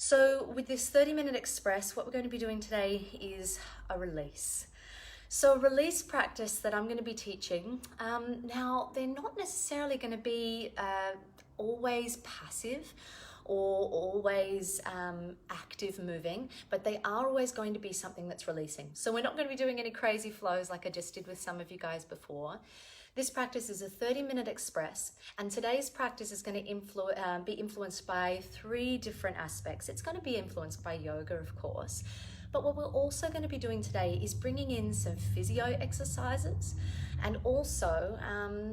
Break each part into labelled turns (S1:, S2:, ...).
S1: So with this 30-minute express, what we're going to be doing today is a release. So a release practice that I'm going to be teaching, now they're not necessarily going to be always passive or always active moving, but they are always going to be something that's releasing. So we're not going to be doing any crazy flows like I just did with some of you guys before. This practice is a 30-minute express, and today's practice is going to be influenced by 3 different aspects. It's going to be influenced by yoga, of course, but what we're also going to be doing today is bringing in some physio exercises and also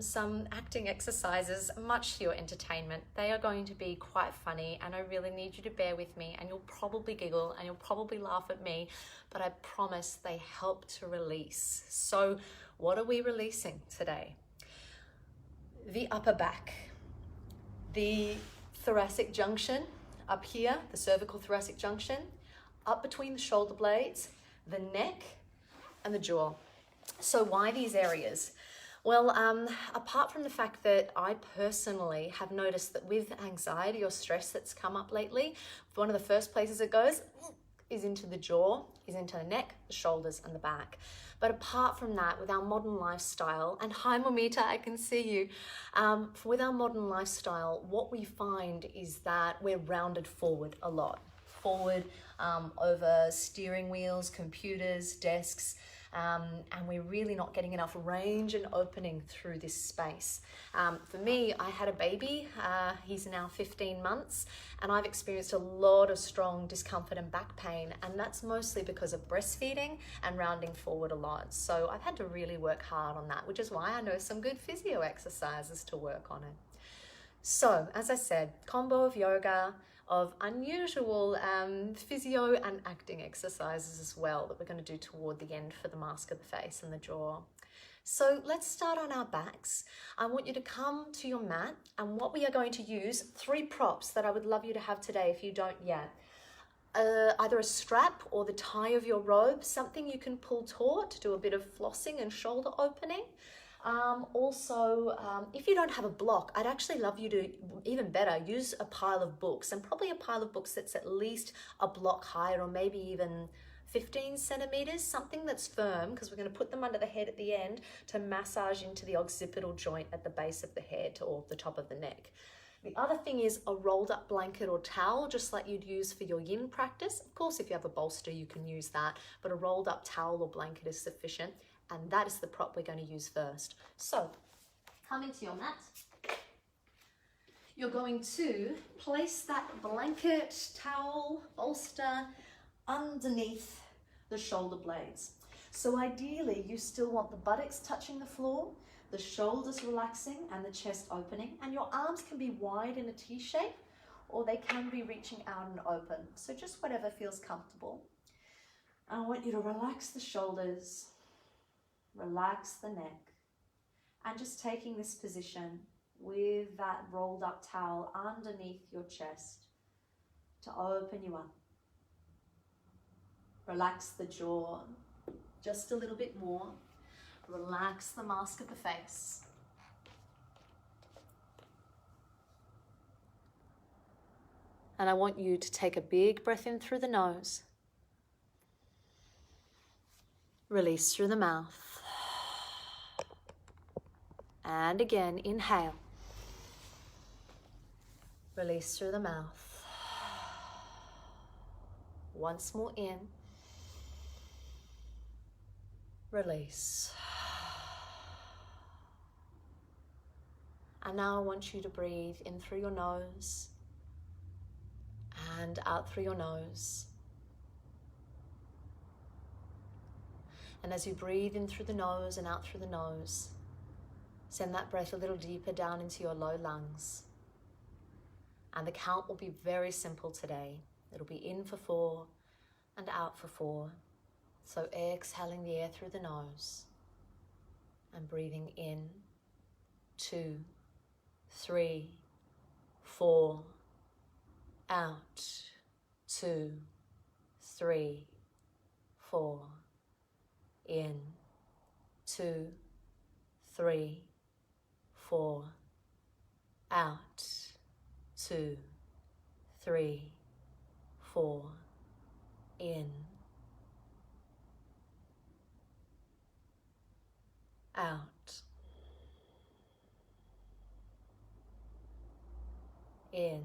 S1: some acting exercises, much to your entertainment. They are going to be quite funny, and I really need you to bear with me, and you'll probably giggle and you'll probably laugh at me, but I promise they help to release. So what are we releasing today? The upper back, the thoracic junction up here, the cervical thoracic junction, up between the shoulder blades, the neck, and the jaw. So why these areas? Well, apart from the fact that I personally have noticed that with anxiety or stress that's come up lately, one of the first places it goes is into the jaw, is into the neck, the shoulders, and the back. But apart from that, with our modern lifestyle, and hi Momita, I can see you. With our modern lifestyle, what we find is that we're rounded forward a lot. Forward over steering wheels, computers, desks, and we're really not getting enough range and opening through this space. For me, I had a baby, he's now 15 months, and I've experienced a lot of strong discomfort and back pain, and that's mostly because of breastfeeding and rounding forward a lot. So I've had to really work hard on that, which is why I know some good physio exercises to work on it. So, as I said, combo of yoga, of unusual physio and acting exercises as well that we're going to do toward the end for the mask of the face and the jaw. So let's start on our backs. I want you to come to your mat, and what we are going to use, 3 props that I would love you to have today if you don't yet. Either a strap or the tie of your robe, something you can pull taut to do a bit of flossing and shoulder opening. If you don't have a block, I'd actually love you to, even better, use a pile of books, and probably a pile of books that's at least a block higher, or maybe even 15 centimeters, something that's firm, because we're going to put them under the head at the end to massage into the occipital joint at the base of the head or the top of the neck. The other thing is a rolled up blanket or towel, just like you'd use for your yin practice. Of course, if you have a bolster, you can use that, but a rolled up towel or blanket is sufficient. And that is the prop we're going to use first. So, come into your mat. You're going to place that blanket, towel, bolster underneath the shoulder blades. So ideally, you still want the buttocks touching the floor, the shoulders relaxing, and the chest opening. And your arms can be wide in a T shape, or they can be reaching out and open. So just whatever feels comfortable. I want you to relax the shoulders, relax the neck, and just taking this position with that rolled up towel underneath your chest to open you up. Relax the jaw just a little bit more. Relax the mask of the face. And I want you to take a big breath in through the nose. Release through the mouth. And again, inhale. Release through the mouth. Once more in. Release. And now I want you to breathe in through your nose and out through your nose. And as you breathe in through the nose and out through the nose, send that breath a little deeper down into your low lungs. And the count will be very simple today. It'll be in for 4 and out for 4. So exhaling the air through the nose and breathing in, 2, 3, 4, out, 2, 3, 4, in, 2, 3, 4, out, 2, 3, 4, in, out, in,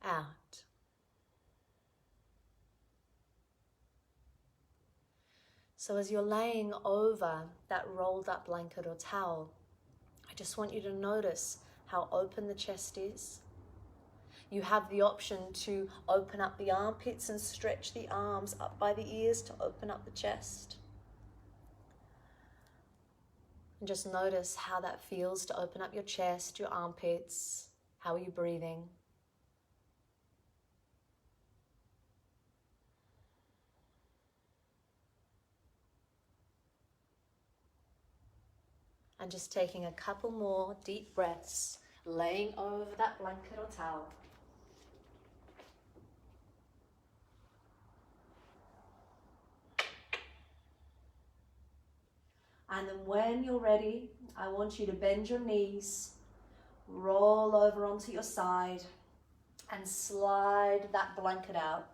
S1: out. So as you're laying over that rolled up blanket or towel, I just want you to notice how open the chest is. You have the option to open up the armpits and stretch the arms up by the ears to open up the chest. And just notice how that feels to open up your chest, your armpits. How are you breathing? And just taking a couple more deep breaths, laying over that blanket or towel. And then when you're ready, I want you to bend your knees, roll over onto your side, and slide that blanket out.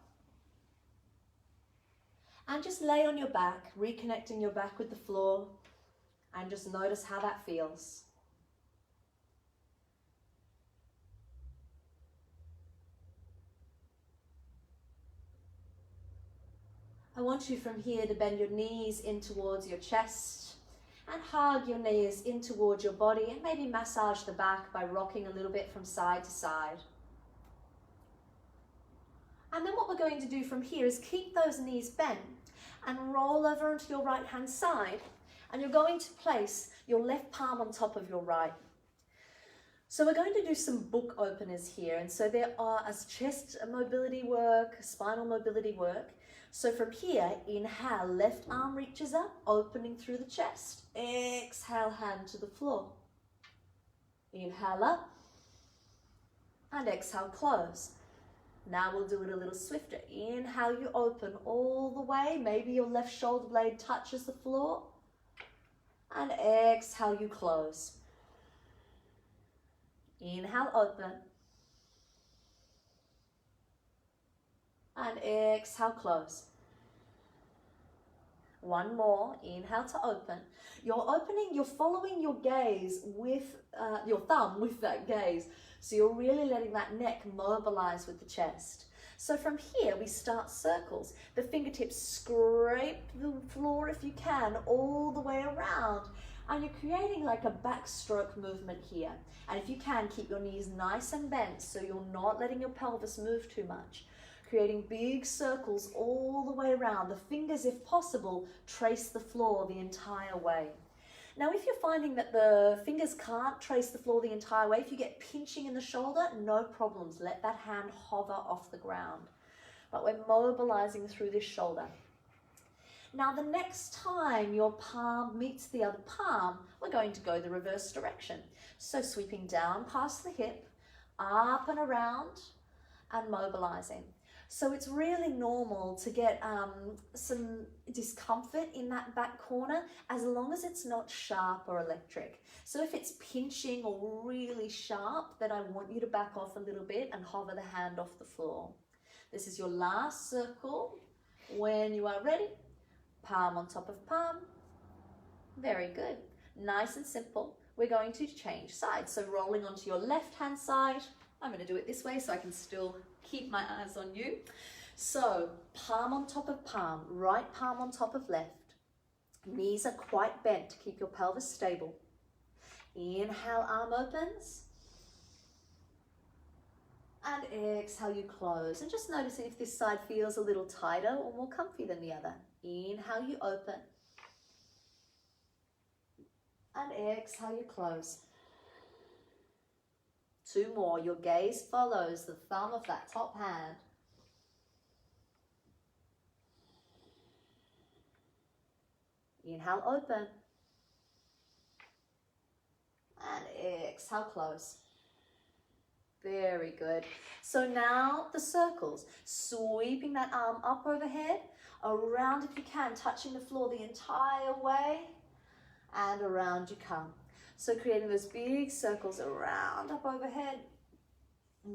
S1: And just lay on your back, reconnecting your back with the floor, and just notice how that feels. I want you from here to bend your knees in towards your chest and hug your knees in towards your body, and maybe massage the back by rocking a little bit from side to side. And then what we're going to do from here is keep those knees bent and roll over onto your right hand side, and you're going to place your left palm on top of your right. So we're going to do some book openers here, and so there are as chest mobility work, spinal mobility work. So from here, inhale, left arm reaches up, opening through the chest. Exhale, hand to the floor. Inhale up, and exhale, close. Now we'll do it a little swifter. Inhale, you open all the way. Maybe your left shoulder blade touches the floor. And exhale, you close. Inhale, open. And exhale, close. One more. Inhale to open. You're opening, you're following your gaze with your thumb with that gaze. So you're really letting that neck mobilize with the chest. So from here, we start circles. The fingertips scrape the floor if you can, all the way around. And you're creating like a backstroke movement here. And if you can, keep your knees nice and bent so you're not letting your pelvis move too much. Creating big circles all the way around. The fingers, if possible, trace the floor the entire way. Now, if you're finding that the fingers can't trace the floor the entire way, if you get pinching in the shoulder, no problems. Let that hand hover off the ground. But we're mobilizing through this shoulder. Now, the next time your palm meets the other palm, we're going to go the reverse direction. So sweeping down past the hip, up and around, and mobilizing. So it's really normal to get some discomfort in that back corner as long as it's not sharp or electric. So if it's pinching or really sharp, then I want you to back off a little bit and hover the hand off the floor. This is your last circle. When you are ready, palm on top of palm. Very good. Nice and simple. We're going to change sides. So rolling onto your left hand side. I'm going to do it this way so I can still keep my eyes on you. So palm on top of palm, right palm on top of left. Knees are quite bent to keep your pelvis stable. Inhale, arm opens. And exhale, you close. And just noticing if this side feels a little tighter or more comfy than the other. Inhale, you open. And exhale, you close. Two more. Your gaze follows the thumb of that top hand. Inhale, open. And exhale, close. Very good. So now the circles. Sweeping that arm up overhead, around if you can, touching the floor the entire way, and around you come. So creating those big circles around, up overhead,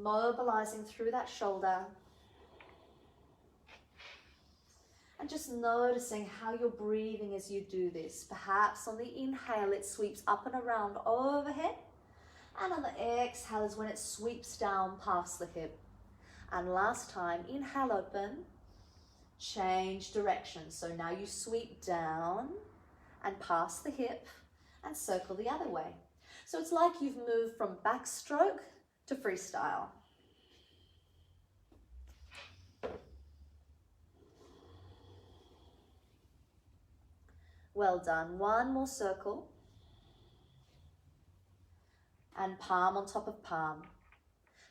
S1: mobilizing through that shoulder. And just noticing how you're breathing as you do this. Perhaps on the inhale, it sweeps up and around overhead. And on the exhale is when it sweeps down past the hip. And last time, inhale open, change direction. So now you sweep down and past the hip and circle the other way. So it's like you've moved from backstroke to freestyle. Well done. One more circle. And palm on top of palm.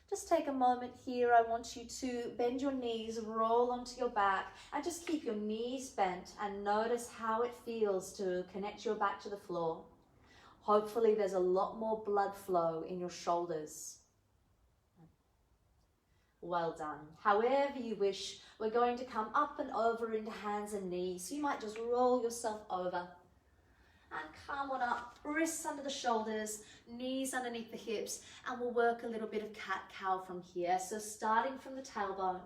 S1: Just take a moment here. I want you to bend your knees, roll onto your back, and just keep your knees bent and notice how it feels to connect your back to the floor. Hopefully there's a lot more blood flow in your shoulders. Well done. However you wish, we're going to come up and over into hands and knees. So you might just roll yourself over and come on up, wrists under the shoulders, knees underneath the hips, and we'll work a little bit of cat-cow from here. So starting from the tailbone,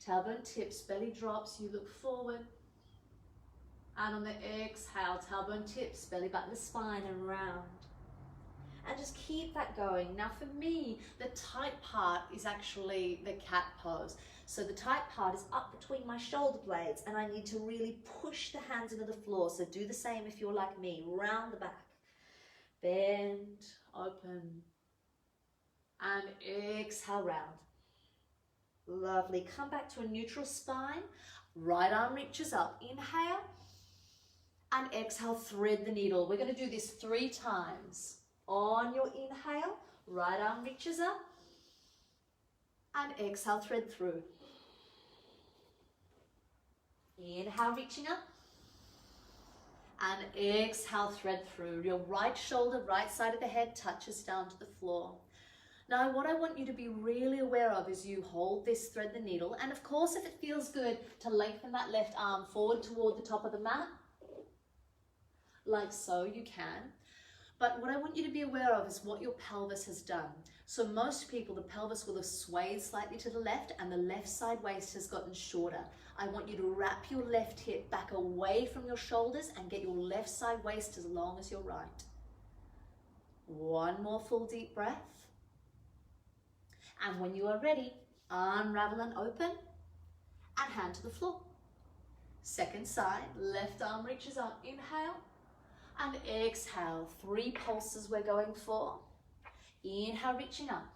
S1: tailbone tips, belly drops, you look forward. And on the exhale, tailbone tips, belly button the spine and round. And just keep that going. Now for me, the tight part is actually the cat pose. So the tight part is up between my shoulder blades and I need to really push the hands into the floor. So do the same if you're like me, round the back. Bend, open, and exhale round. Lovely, come back to a neutral spine. Right arm reaches up, inhale, and exhale, thread the needle. We're gonna do this 3 times. On your inhale, right arm reaches up, and exhale, thread through. Inhale, reaching up, and exhale, thread through. Your right shoulder, right side of the head touches down to the floor. Now, what I want you to be really aware of is you hold this, thread the needle, and of course, if it feels good, to lengthen that left arm forward toward the top of the mat, like so, you can. But what I want you to be aware of is what your pelvis has done. So most people, the pelvis will have swayed slightly to the left and the left side waist has gotten shorter. I want you to wrap your left hip back away from your shoulders and get your left side waist as long as your right. One more full deep breath. And when you are ready, unravel and open and hand to the floor. Second side, left arm reaches up, inhale. And exhale, 3 pulses we're going for. Inhale, reaching up.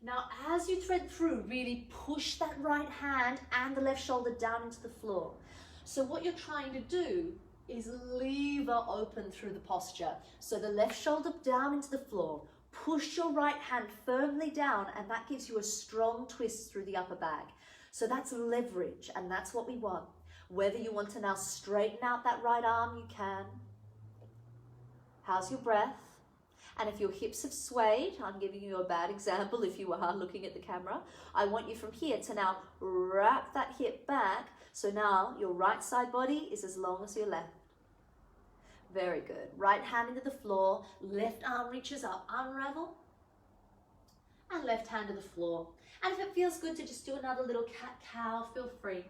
S1: Now, as you thread through, really push that right hand and the left shoulder down into the floor. So what you're trying to do is lever open through the posture. So the left shoulder down into the floor. Push your right hand firmly down, and that gives you a strong twist through the upper back. So that's leverage, and that's what we want. Whether you want to now straighten out that right arm, you can. How's your breath? And if your hips have swayed, I'm giving you a bad example if you are looking at the camera, I want you from here to now wrap that hip back. So now your right side body is as long as your left. Very good. Right hand into the floor, left arm reaches up, unravel, and left hand to the floor. And if it feels good to just do another little cat-cow, feel free.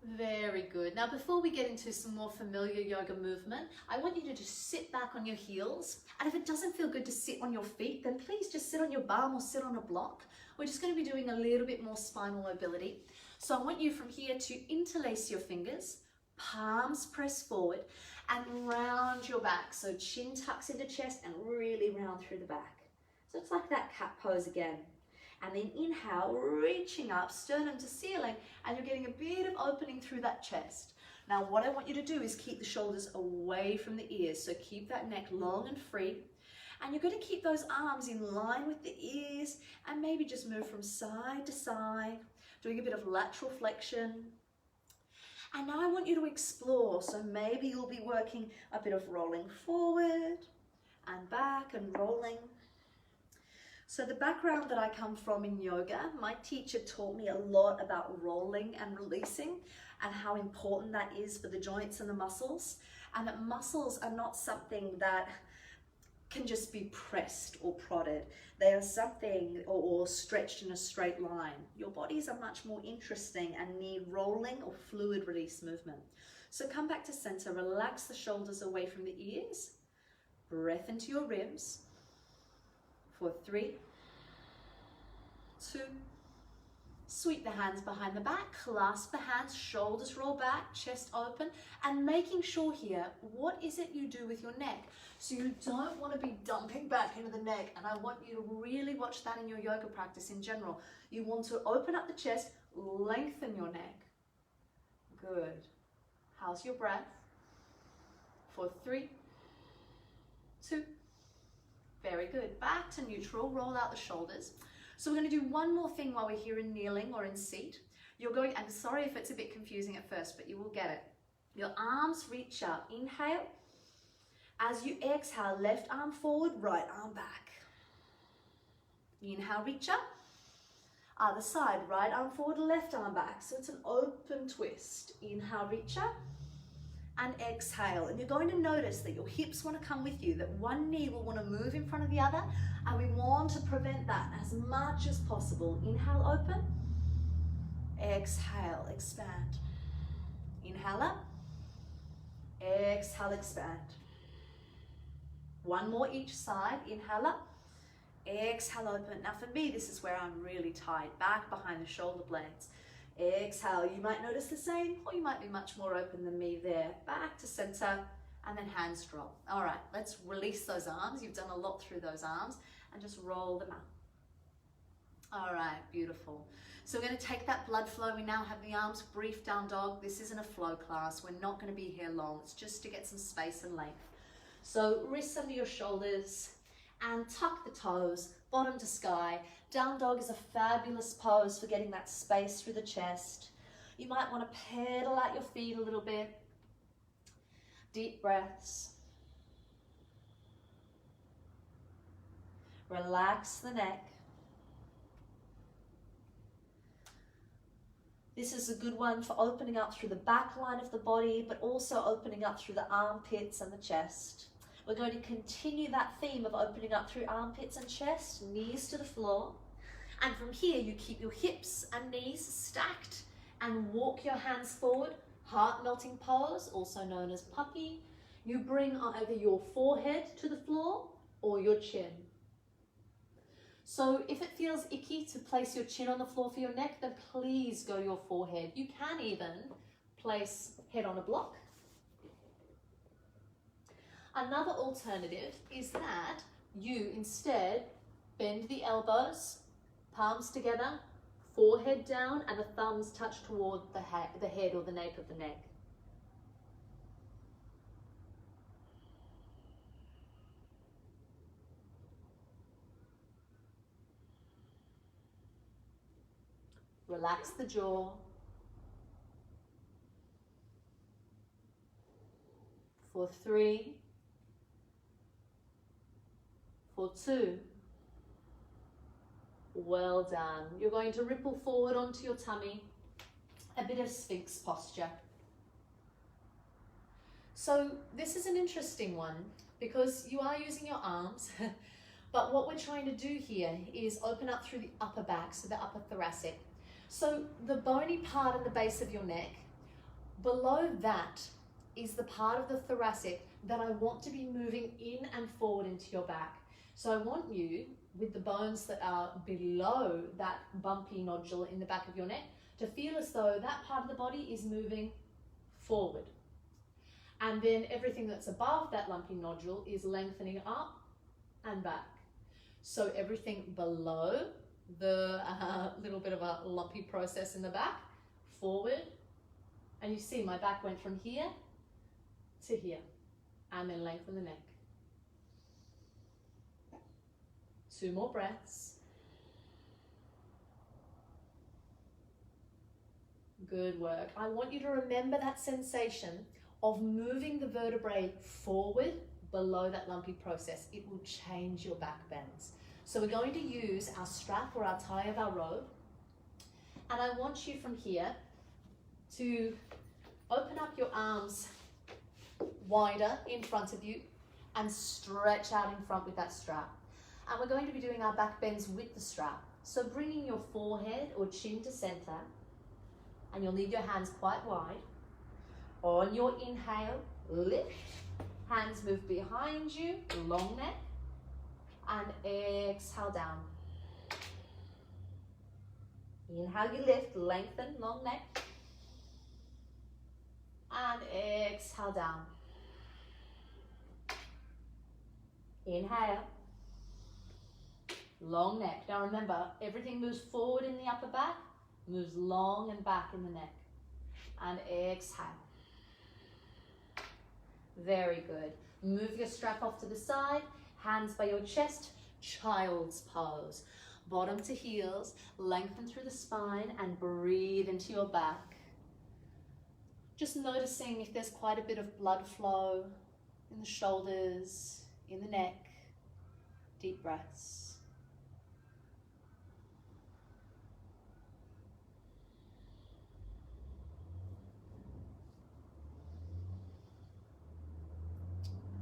S1: Very good. Now, before we get into some more familiar yoga movement, I want you to just sit back on your heels. And if it doesn't feel good to sit on your feet, then please just sit on your bum or sit on a block. We're just going to be doing a little bit more spinal mobility. So I want you from here to interlace your fingers, palms press forward, and round your back. So chin tucks into chest and really round through the back. So it's like that cat pose again. And then inhale, reaching up, sternum to ceiling, and you're getting a bit of opening through that chest. Now, what I want you to do is keep the shoulders away from the ears. So keep that neck long and free. And you're going to keep those arms in line with the ears and maybe just move from side to side, doing a bit of lateral flexion. And now I want you to explore. So maybe you'll be working a bit of rolling forward and back and rolling. So the background that I come from in yoga, my teacher taught me a lot about rolling and releasing and how important that is for the joints and the muscles. And that muscles are not something that can just be pressed or prodded. They are something or stretched in a straight line. Your bodies are much more interesting and need rolling or fluid release movement. So come back to center, relax the shoulders away from the ears, breath into your ribs for 3, 2, sweep the hands behind the back, clasp the hands, shoulders roll back, chest open, and making sure here, what is it you do with your neck? So you don't want to be dumping back into the neck, and I want you to really watch that in your yoga practice in general. You want to open up the chest, lengthen your neck. Good. How's your breath? For 3, 2, very good. Back to neutral, roll out the shoulders. So we're going to do one more thing while we're here in kneeling or in seat. You're going, I'm sorry if it's a bit confusing at first, but you will get it. Your arms reach up, inhale. As you exhale, left arm forward, right arm back. Inhale, reach up. Other side, right arm forward, left arm back. So it's an open twist. Inhale, reach up. And exhale, and you're going to notice that your hips want to come with you, that one knee will want to move in front of the other, and we want to prevent that as much as possible. Inhale, open. Exhale, expand. Inhale up. Exhale, expand. One more each side. Inhale up. Exhale, open. Now for me, this is where I'm really tight, back behind the shoulder blades. Exhale, you might notice the same, or you might be much more open than me there. Back to center, and then hands drop. All right, let's release those arms. You've done a lot through those arms, and just roll them out. All right, beautiful. So we're going to take that blood flow. We now have the arms, brief down dog. This isn't a flow class. We're not going to be here long. It's just to get some space and length. So wrists under your shoulders, and tuck the toes, bottom to sky. Down dog is a fabulous pose for getting that space through the chest. You might want to pedal out your feet a little bit. Deep breaths. Relax the neck. This is a good one for opening up through the back line of the body, but also opening up through the armpits and the chest. We're going to continue that theme of opening up through armpits and chest, knees to the floor. And from here, you keep your hips and knees stacked and walk your hands forward, heart melting pose, also known as puppy. You bring either your forehead to the floor or your chin. So if it feels icky to place your chin on the floor for your neck, then please go your forehead. You can even place head on a block. Another alternative is that you instead bend the elbows, palms together, forehead down, and the thumbs touch toward the head or the nape of the neck. Relax the jaw. For 3, for 2. Well done. You're going to ripple forward onto your tummy, a bit of Sphinx posture. So this is an interesting one because you are using your arms, but what we're trying to do here is open up through the upper back, so the upper thoracic. So the bony part at the base of your neck, below that is the part of the thoracic that I want to be moving in and forward into your back. So I want you, with the bones that are below that bumpy nodule in the back of your neck, to feel as though that part of the body is moving forward. And then everything that's above that lumpy nodule is lengthening up and back. So everything below the little bit of a lumpy process in the back, forward. And you see my back went from here to here, and then lengthen the neck. 2 more breaths. Good work. I want you to remember that sensation of moving the vertebrae forward below that lumpy process. It will change your back bends. So we're going to use our strap or our tie of our robe. And I want you from here to open up your arms wider in front of you and stretch out in front with that strap. And we're going to be doing our back bends with the strap. So bringing your forehead or chin to center, and you'll need your hands quite wide. On your inhale, lift, hands move behind you, long neck, and exhale down. Inhale, you lift, lengthen, long neck, and exhale down. Inhale, long neck. Now remember, everything moves forward in the upper back, moves long and back in the neck. And exhale. Very good. Move your strap off to the side, hands by your chest, child's pose. Bottom to heels, lengthen through the spine and breathe into your back. Just noticing if there's quite a bit of blood flow in the shoulders, in the neck. Deep breaths.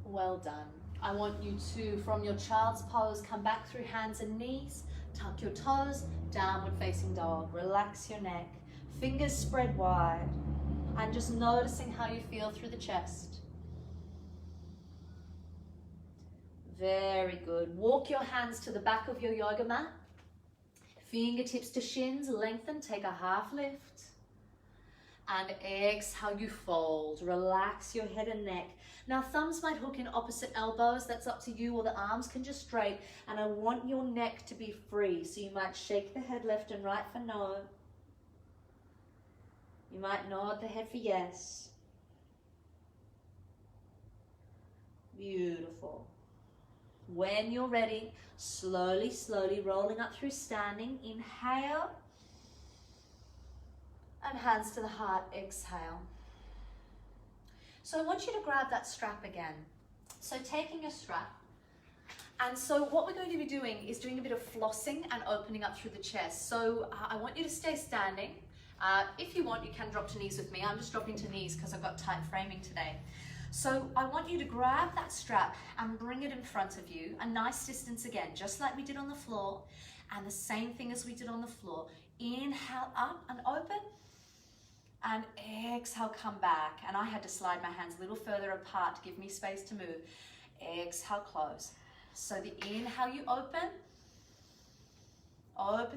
S1: Well done. I want you to, from your child's pose, come back through hands and knees, tuck your toes, downward facing dog. Relax your neck, fingers spread wide, and just noticing how you feel through the chest. Very good. Walk your hands to the back of your yoga mat. Fingertips to shins, lengthen, take a half lift. And exhale, you fold. Relax your head and neck. Now thumbs might hook in opposite elbows, that's up to you, or the arms can just straight. And I want your neck to be free. So you might shake the head left and right for no. You might nod the head for yes. Beautiful. When you're ready, slowly, slowly rolling up through standing. Inhale. And hands to the heart, exhale. So I want you to grab that strap again. So taking your strap, and so what we're going to be doing is doing a bit of flossing and opening up through the chest. So I want you to stay standing. If you want, you can drop to knees with me. I'm just dropping to knees because I've got tight framing today. So I want you to grab that strap and bring it in front of you, a nice distance again, just like we did on the floor, and the same thing as we did on the floor. Inhale up and open, and exhale, come back. And I had to slide my hands a little further apart to give me space to move. Exhale, close. So the inhale, you open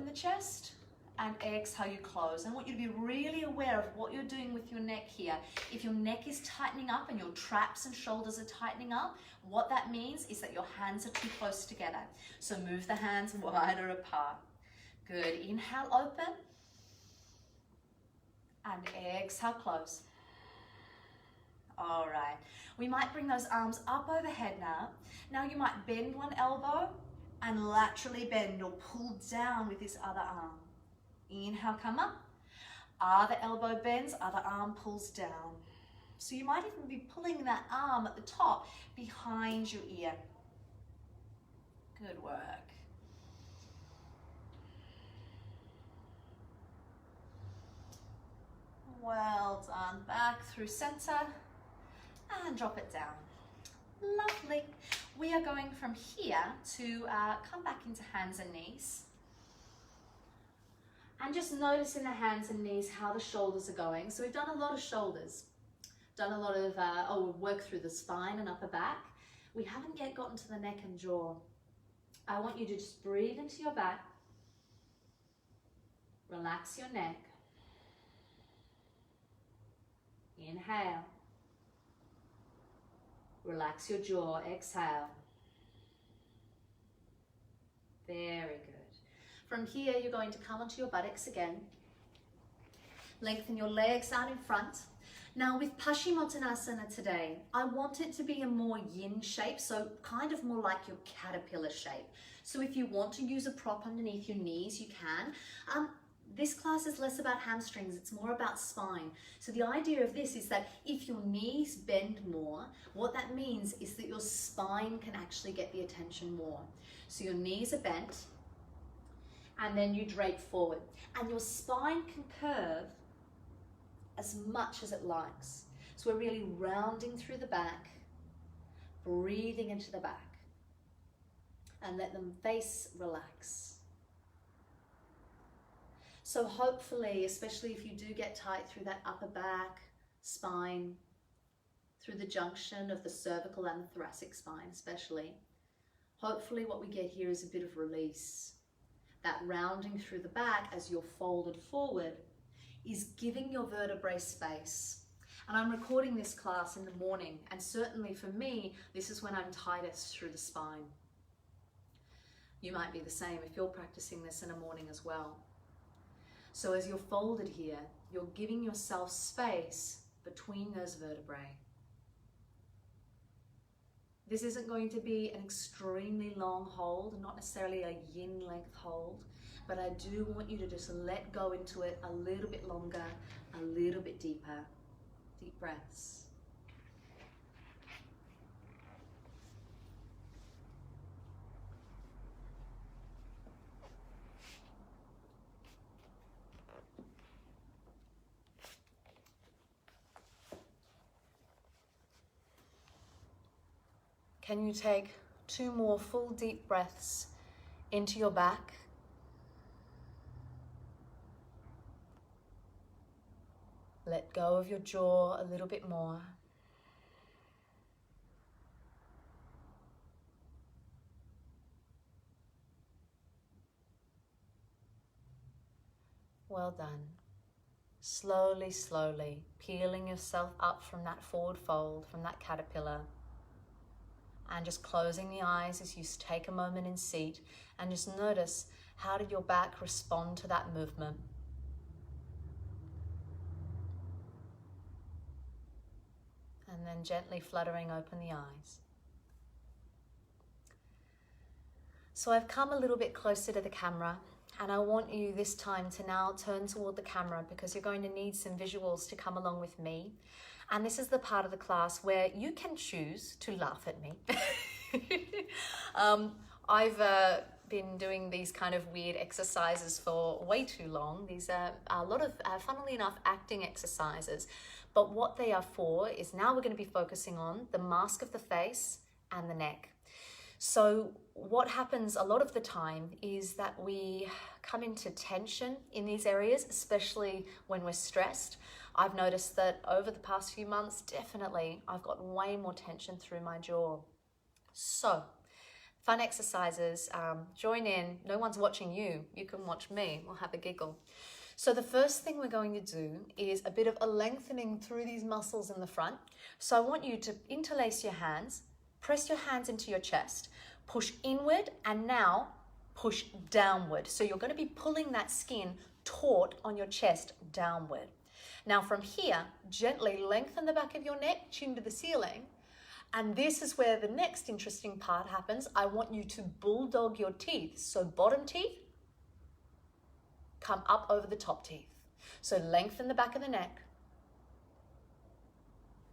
S1: the chest, and exhale, you close. I want you to be really aware of what you're doing with your neck here. If your neck is tightening up and your traps and shoulders are tightening up, what that means is that your hands are too close together. So move the hands wider apart. Good. Inhale, open. And exhale, close. All right. We might bring those arms up overhead now. Now you might bend one elbow and laterally bend or pull down with this other arm. Inhale, come up. Other elbow bends, other arm pulls down. So you might even be pulling that arm at the top behind your ear. Good work. Well done. Back through center and drop it down. Lovely. We are going from here to come back into hands and knees. And just notice in the hands and knees how the shoulders are going. So we've done a lot of shoulders, done a lot of work through the spine and upper back. We haven't yet gotten to the neck and jaw. I want you to just breathe into your back, relax your neck. Inhale. Relax your jaw. Exhale. Very good. From here, you're going to come onto your buttocks again. Lengthen your legs out in front. Now with Paschimottanasana today, I want it to be a more yin shape, so kind of more like your caterpillar shape. So if you want to use a prop underneath your knees, you can. This class is less about hamstrings, it's more about spine. So the idea of this is that if your knees bend more, what that means is that your spine can actually get the attention more. So your knees are bent, and then you drape forward. And your spine can curve as much as it likes. So we're really rounding through the back, breathing into the back, and let the face relax. So hopefully, especially if you do get tight through that upper back, spine, through the junction of the cervical and the thoracic spine especially, hopefully what we get here is a bit of release. That rounding through the back as you're folded forward is giving your vertebrae space. And I'm recording this class in the morning, and certainly for me, this is when I'm tightest through the spine. You might be the same if you're practicing this in the morning as well. So as you're folded here, you're giving yourself space between those vertebrae. This isn't going to be an extremely long hold, not necessarily a yin length hold, but I do want you to just let go into it a little bit longer, a little bit deeper. Deep breaths. Can you take 2 more full deep breaths into your back? Let go of your jaw a little bit more. Well done. Slowly, slowly peeling yourself up from that forward fold, from that caterpillar. And just closing the eyes as you take a moment in seat and just notice, how did your back respond to that movement? And then gently fluttering open the eyes. So I've come a little bit closer to the camera, and I want you this time to now turn toward the camera, because you're going to need some visuals to come along with me. And this is the part of the class where you can choose to laugh at me. I've been doing these kind of weird exercises for way too long. These are a lot of, funnily enough, acting exercises. But what they are for is now we're going to be focusing on the mask of the face and the neck. So what happens a lot of the time is that we come into tension in these areas, especially when we're stressed. I've noticed that over the past few months, definitely, I've got way more tension through my jaw. So, fun exercises, join in. No one's watching you. You can watch me. We'll have a giggle. So the first thing we're going to do is a bit of a lengthening through these muscles in the front. So I want you to interlace your hands, press your hands into your chest, push inward, and now push downward. So you're going to be pulling that skin taut on your chest downward. Now from here, gently lengthen the back of your neck, chin to the ceiling. And this is where the next interesting part happens. I want you to bulldog your teeth. So bottom teeth come up over the top teeth. So lengthen the back of the neck.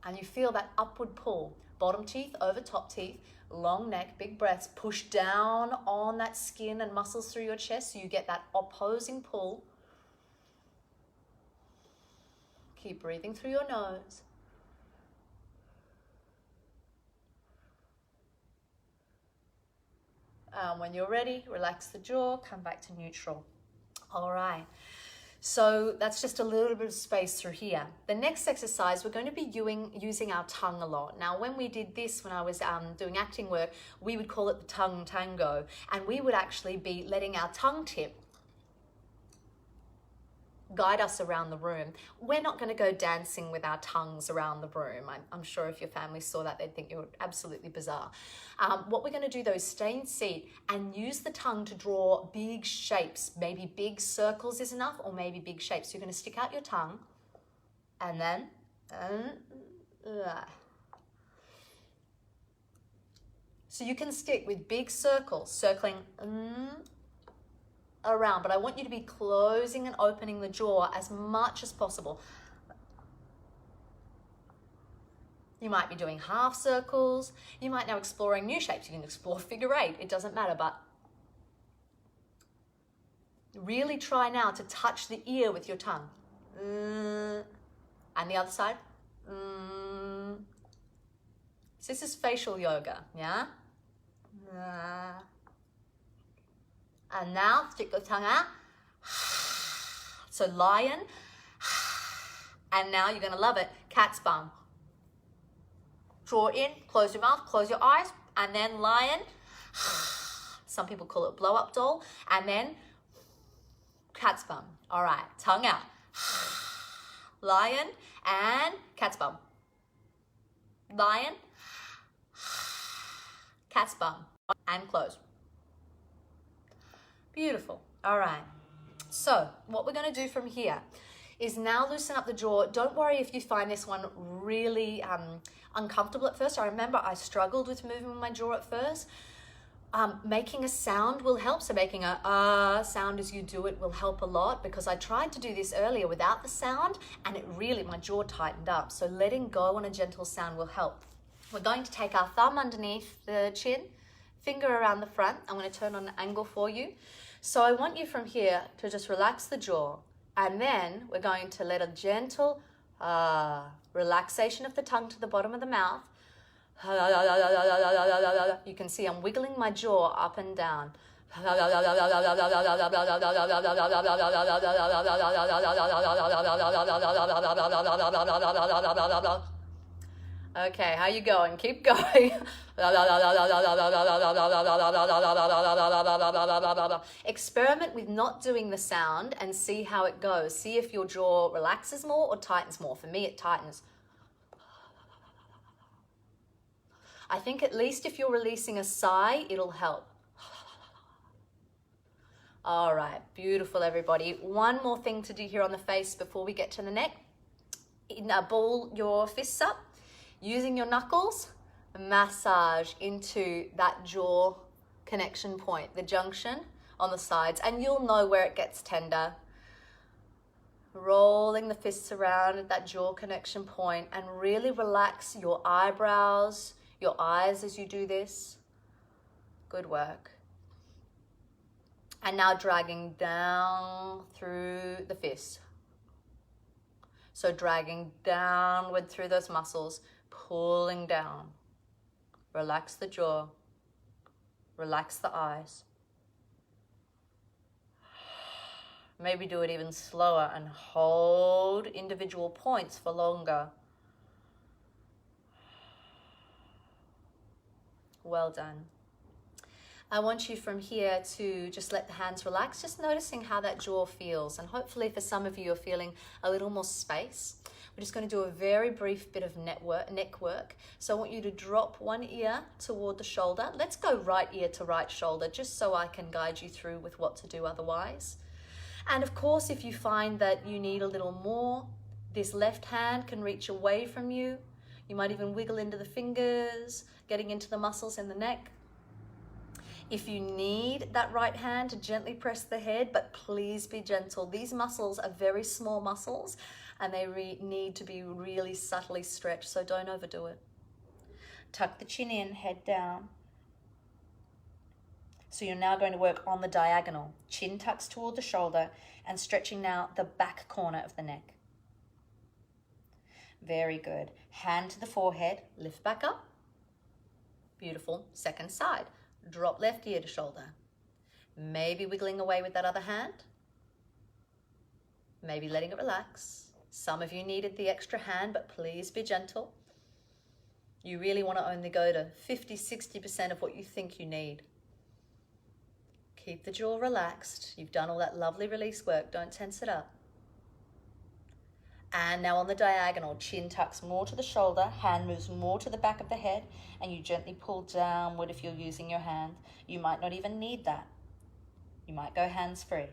S1: And you feel that upward pull. Bottom teeth over top teeth, long neck, big breaths. Push down on that skin and muscles through your chest so you get that opposing pull. Keep breathing through your nose. When you're ready, relax the jaw, come back to neutral. All right, so that's just a little bit of space through here. The next exercise, we're going to be using our tongue a lot. Now, when we did this, when I was doing acting work, we would call it the tongue tango, and we would actually be letting our tongue tip guide us around the room. We're not going to go dancing with our tongues around the room. I'm sure if your family saw that, they'd think you're absolutely bizarre. What we're going to do though is stay in seat and use the tongue to draw big shapes. Maybe big circles is enough, or maybe big shapes. So you're going to stick out your tongue and then so you can stick with big circles, circling around, but I want you to be closing and opening the jaw as much as possible. You might be doing half circles. You might now exploring new shapes. You can explore figure 8. It doesn't matter, but really try now to touch the ear with your tongue. And the other side. So this is facial yoga, yeah? And now stick your tongue out. So lion. And now you're gonna love it, cat's bum. Draw in, close your mouth, close your eyes, and then lion. Some people call it blow up doll. And then cat's bum. All right, tongue out. Lion and cat's bum. Lion, cat's bum, and close. Beautiful. All right. So what we're going to do from here is now loosen up the jaw. Don't worry if you find this one really uncomfortable at first. I remember I struggled with moving my jaw at first. Making a sound will help. So making a sound as you do it will help a lot, because I tried to do this earlier without the sound and it really, my jaw tightened up. So letting go on a gentle sound will help. We're going to take our thumb underneath the chin, finger around the front. I'm going to turn on an angle for you. So I want you from here to just relax the jaw, and then we're going to let a gentle relaxation of the tongue to the bottom of the mouth. You can see I'm wiggling my jaw up and down. Okay, how you going? Keep going. Experiment with not doing the sound and see how it goes. See if your jaw relaxes more or tightens more. For me, it tightens. I think at least if you're releasing a sigh, it'll help. All right, beautiful, everybody. One more thing to do here on the face before we get to the neck. Ball your fists up, using your knuckles, massage into that jaw connection point, the junction on the sides, and you'll know where it gets tender. Rolling the fists around at that jaw connection point, and really relax your eyebrows, your eyes as you do this. Good work. And now dragging down through the fist. So dragging downward through those muscles, pulling down. Relax the jaw. Relax the eyes. Maybe do it even slower and hold individual points for longer. Well done. I want you from here to just let the hands relax, just noticing how that jaw feels. And hopefully for some of you, you're feeling a little more space. We're just going to do a very brief bit of neck work. So I want you to drop one ear toward the shoulder. Let's go right ear to right shoulder, just so I can guide you through with what to do otherwise. And of course, if you find that you need a little more, this left hand can reach away from you. You might even wiggle into the fingers, getting into the muscles in the neck. If you need that right hand to gently press the head, but please be gentle. These muscles are very small muscles and they need to be really subtly stretched, so don't overdo it. Tuck the chin in, head down. So you're now going to work on the diagonal. Chin tucks toward the shoulder and stretching now the back corner of the neck. Very good. Hand to the forehead, lift back up. Beautiful. Second side. Drop left ear to shoulder. Maybe wiggling away with that other hand. Maybe letting it relax. Some of you needed the extra hand, but please be gentle. You really want to only go to 50-60% of what you think you need. Keep the jaw relaxed. You've done all that lovely release work. Don't tense it up. And now on the diagonal, chin tucks more to the shoulder, hand moves more to the back of the head, and you gently pull downward if you're using your hand. You might not even need that. You might go hands free.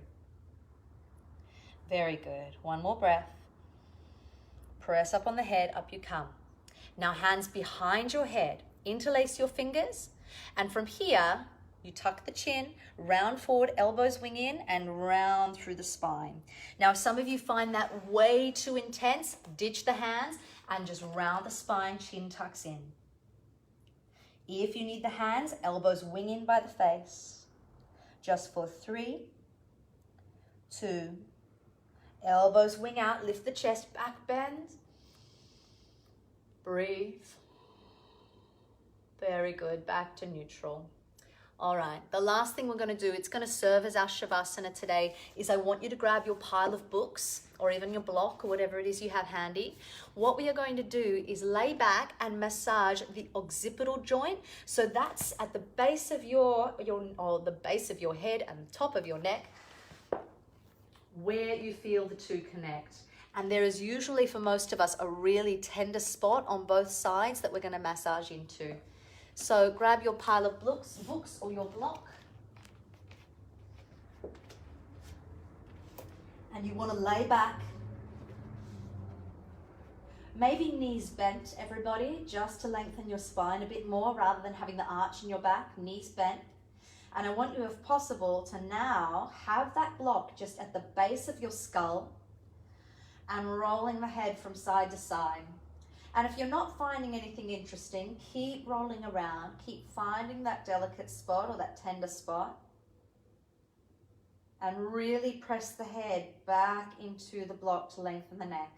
S1: Very good. One more breath. Press up on the head, up you come. Now hands behind your head, interlace your fingers, and from here, you tuck the chin, round forward, elbows wing in, and round through the spine. Now, if some of you find that way too intense, ditch the hands and just round the spine, chin tucks in. If you need the hands, elbows wing in by the face. Just for 3, 2, elbows wing out, lift the chest, back bend. Breathe. Very good. Back to neutral. All right, the last thing we're going to do, it's going to serve as our Shavasana today, is I want you to grab your pile of books or even your block or whatever it is you have handy. What we are going to do is lay back and massage the occipital joint. So that's at the base of the base of your head and the top of your neck, where you feel the two connect. And there is usually, for most of us, a really tender spot on both sides that we're going to massage into. So grab your pile of books or your block. And you want to lay back. Maybe knees bent, everybody, just to lengthen your spine a bit more rather than having the arch in your back, knees bent. And I want you, if possible, to now have that block just at the base of your skull and rolling the head from side to side. And if you're not finding anything interesting, keep rolling around, keep finding that delicate spot or that tender spot, and really press the head back into the block to lengthen the neck.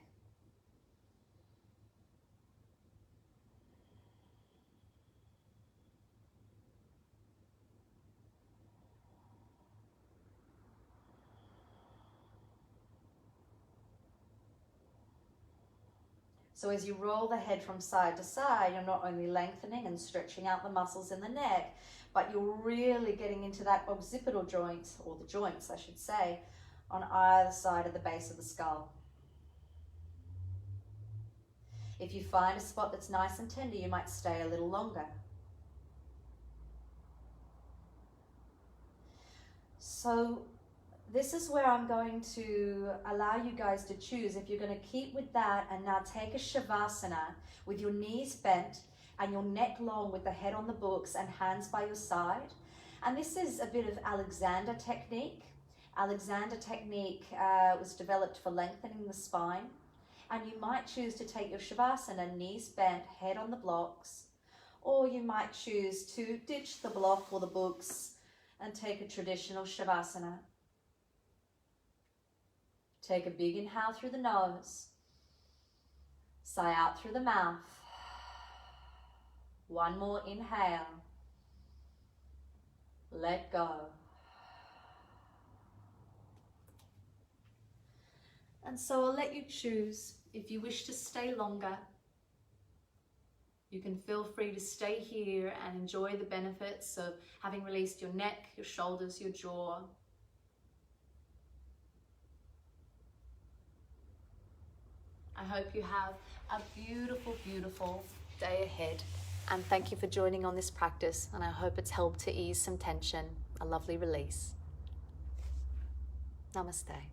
S1: So as you roll the head from side to side, you're not only lengthening and stretching out the muscles in the neck, but you're really getting into that occipital joint, or the joints, I should say, on either side of the base of the skull. If you find a spot that's nice and tender, you might stay a little longer. So this is where I'm going to allow you guys to choose if you're going to keep with that and now take a Shavasana with your knees bent and your neck long with the head on the books and hands by your side. And this is a bit of Alexander technique. Alexander technique was developed for lengthening the spine. And you might choose to take your Shavasana, knees bent, head on the blocks, or you might choose to ditch the block or the books and take a traditional Shavasana. Take a big inhale through the nose, sigh out through the mouth. One more inhale, let go. And so I'll let you choose. If you wish to stay longer, you can feel free to stay here and enjoy the benefits of having released your neck, your shoulders, your jaw. I hope you have a beautiful, beautiful day ahead. And thank you for joining on this practice. And I hope it's helped to ease some tension. A lovely release. Namaste.